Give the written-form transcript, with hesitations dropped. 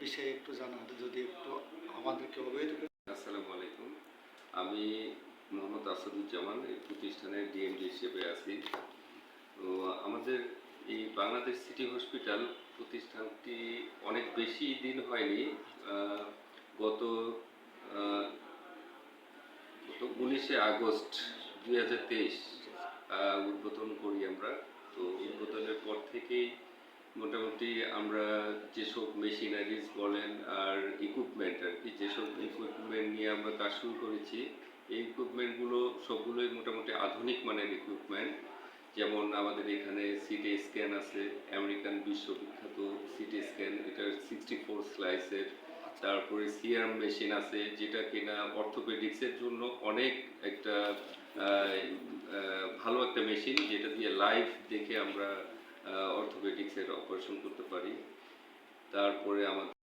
বিষয়ে একটু জানাতে যদি একটু আমাদেরকে অবহিত করেন। আসসালামু আলাইকুম। আমি মোহাম্মদ আসাদুজ্জামান এই প্রতিষ্ঠানের ডিএমডি হিসেবে আছি। তো আমাদের এই বাংলাদেশ সিটি হসপিটাল প্রতিষ্ঠানটি অনেক বেশি দিন হয়নি। গত আহ, গত 19শে আগস্ট 2023 উদ্বোধন করি আমরা। তো উদ্বোধনের পর থেকেই মোটামুটি আমরা যেসব মেশিনারিজ বলেন আর ইকুইপমেন্ট আর কি, যেসব ইকুইপমেন্ট নিয়ে আমরা কাজ শুরু করেছি, এই ইকুইপমেন্টগুলো সবগুলোই মোটামুটি আধুনিক মানের ইকুইপমেন্ট। যেমন আমাদের এখানে সিটি স্ক্যান আছে, আমেরিকান বিশ্ববিখ্যাত সিটি স্ক্যান, এটা 64 স্লাইসের। তারপরে সিআরএম মেশিন আছে, যেটা কিনা অর্থোপেডিক্সের জন্য অনেক একটা ভালো একটা মেশিন, যেটা দিয়ে লাইভ দেখে আমরা অর্থোপেডিক্সের অপারেশন করতে পারি। তারপরে আমাদের